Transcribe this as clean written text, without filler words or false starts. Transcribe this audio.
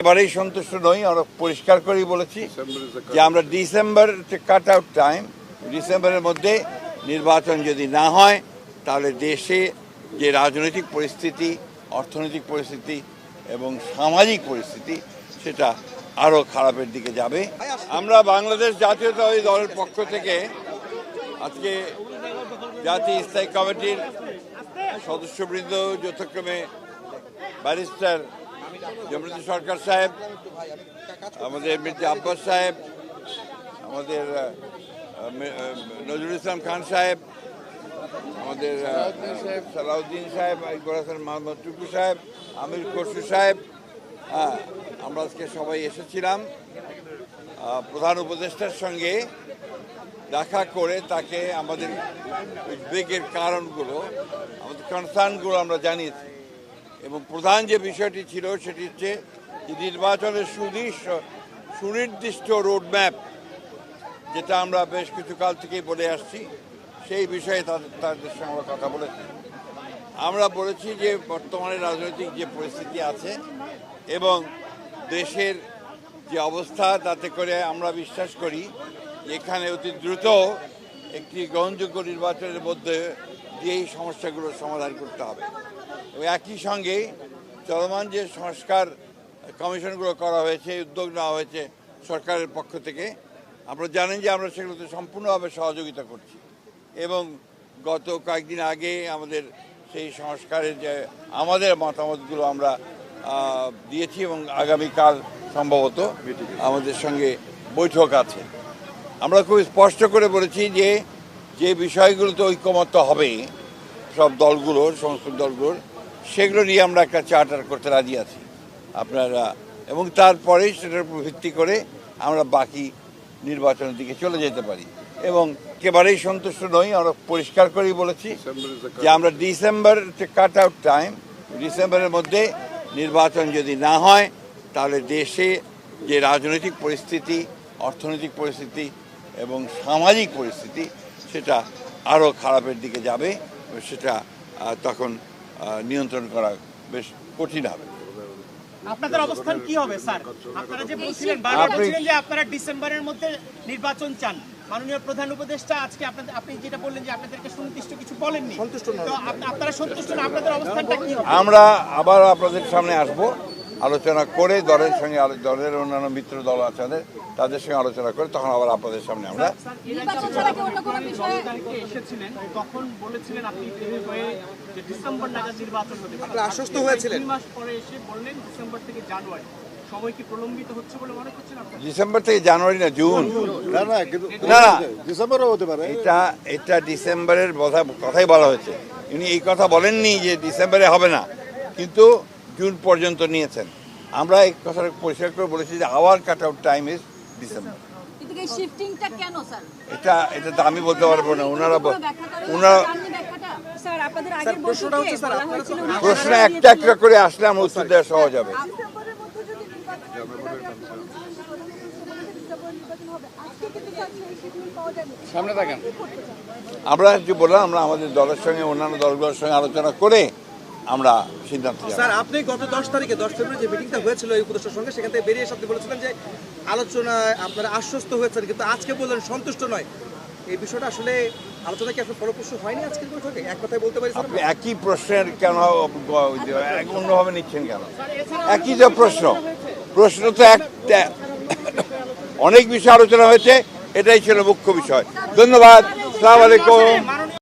এবারেই সন্তুষ্ট নই। আমরা পরিষ্কার করেই বলেছি যে আমরা ডিসেম্বর কাট আউট টাইম, ডিসেম্বরের মধ্যে নির্বাচন যদি না হয় তাহলে দেশে যে রাজনৈতিক পরিস্থিতি, অর্থনৈতিক পরিস্থিতি এবং সামাজিক পরিস্থিতি সেটা আরও খারাপের দিকে যাবে। আমরা বাংলাদেশ জাতীয়তাবাদী দলের পক্ষ থেকে আজকে জাতীয় স্থায়ী কমিটির সদস্যবৃন্দ যথাক্রমে ব্যারিস্টার জমিরুদ্দিন সরকার সাহেব, আমাদের মির্জা আব্বাস সাহেব, আমাদের নজরুল ইসলাম খান সাহেব, আমাদের সালাউদ্দিন সাহেব, মোহাম্মদ টুকু সাহেব, আমির খসরু সাহেব, আমরা আজকে সবাই এসেছিলাম প্রধান উপদেষ্টার সঙ্গে দেখা করে তাকে আমাদের উদ্বেগের কারণগুলো, আমাদের কনসার্নগুলো আমরা জানিয়েছি। এবং প্রধান যে বিষয়টি ছিল সেটি হচ্ছে যে নির্বাচনের সুনির্দিষ্ট রোডম্যাপ, যেটা আমরা বেশ কিছু কাল থেকেই বলে আসছি, সেই বিষয়ে তাদের সঙ্গে আমরা কথা বলেছি। আমরা বলেছি যে বর্তমানে রাজনৈতিক যে পরিস্থিতি আছে এবং দেশের যে অবস্থা, তাতে করে আমরা বিশ্বাস করি এখানে অতি দ্রুত একটি গ্রহণযোগ্য নির্বাচনের মধ্যে দিয়ে এই সমস্যাগুলোর সমাধান করতে হবে। এবং একই সঙ্গে চলমান যে সংস্কার কমিশনগুলো করা হয়েছে, উদ্যোগ নেওয়া হয়েছে সরকারের পক্ষ থেকে, আপনারা জানেন যে আমরা সেগুলোতে সম্পূর্ণভাবে সহযোগিতা করছি। এবং গত কয়েকদিন আগে আমাদের সেই সংস্কারের যে আমাদের মতামতগুলো আমরা দিয়েছি এবং আগামীকাল সম্ভবত আমাদের সঙ্গে বৈঠক আছে। আমরা খুব স্পষ্ট করে বলেছি যে যে বিষয়গুলোতে ঐকমত্য হবে সব দলগুলোর, সমস্ত দলগুলোর, সেগুলো নিয়ে আমরা একটা চার্টার করতে রাজি আছি আপনারা, এবং তারপরেই সেটার উপর ভিত্তি করে আমরা বাকি নির্বাচনের দিকে চলে যেতে পারি। এবং একেবারেই সন্তুষ্ট নই। আমরা পরিষ্কার করেই বলেছি যে আমরা ডিসেম্বর কাট আউট টাইম, ডিসেম্বরের মধ্যে নির্বাচন যদি না হয় তাহলে দেশে যে রাজনৈতিক পরিস্থিতি, অর্থনৈতিক পরিস্থিতি এবং সামাজিক পরিস্থিতি সেটা আরও খারাপের দিকে যাবে। সেটা তখন নিয়ন্ত্রণ করা বেশ কঠিন হবে। আপনাদের অবস্থান কি হবে স্যার? আপনারা যে বলছিলেন, বারবার বলছিলেন যে আপনারা ডিসেম্বরের মধ্যে নির্বাচন চান। মাননীয় প্রধান উপদেষ্টা আজকে আপনি যেটা বললেন যে আপনাদেরকে সুনির্দিষ্ট কিছু বলেননি, তো আপনারা সন্তুষ্ট না, আপনাদের অবস্থানটা কি হবে? আমরা আবার আপনাদের সামনে আসব, আলোচনা করে দলের সঙ্গে, দলের অন্যান্য মিত্র দল আছে তাদের সঙ্গে আলোচনা করে তখন আবার আপনাদের সামনে আমরা এসেছিলেন, তখন বলেছিলেন আপনি যে ডিসেম্বর নাগাদ নির্বাচন হতে পারে, আশ্বস্ত হয়েছিলেন। 2 মাস পরে এসে বললেন ডিসেম্বর থেকে জানুয়ারি। সময় কি প্রলম্বিত হচ্ছে বলে মনে করছেন আপনারা? ডিসেম্বর থেকে জানুয়ারি না, জুন। না, ডিসেম্বরও হতে পারে। এটা ডিসেম্বরের কথাই বলা হয়েছে। উনি এই কথা বলেননি যে ডিসেম্বরে হবে না, কিন্তু জুন পর্যন্ত নিয়েছেন। আমরা এই কথাটা পরিষ্কার করে বলেছি যে hour cut out time is December. এটা তো আমি বলতে পারবো না, ওনারা প্রশ্ন একটা একটা করে আসলে আমার উত্তর দেওয়া সহজ হবে। সামনে থাকেন। আমরা যে বললাম, আমরা আমাদের দলের সঙ্গে, অন্যান্য দলগুলোর সঙ্গে আলোচনা করে আমরা সিদ্ধান্ত নেব। স্যার, আপনি গত 10 তারিখে 10 ফেব্রুয়ারি যে মিটিংটা হয়েছিল এই উপদেষ্টার সঙ্গে, সেখান থেকে বেরিয়ে আপনি বলেছিলেন যে আলোচনায় আপনারা আশ্বস্ত হয়েছেন, কিন্তু আজকে বললেন সন্তুষ্ট নয়। এই বিষয়টা আসলে আলোচনা কি আসলে ফলপ্রসূ হয়নি আজকের বৈঠকে? এক কথায় বলতে পারি আপনি একই প্রশ্নের কেন অন্যভাবে নিচ্ছেন কেন? একই তো প্রশ্ন তো একটা, অনেক বিষয় আলোচনা হয়েছে, এটাই ছিল মুখ্য বিষয়। ধন্যবাদ। আসসালামু আলাইকুম।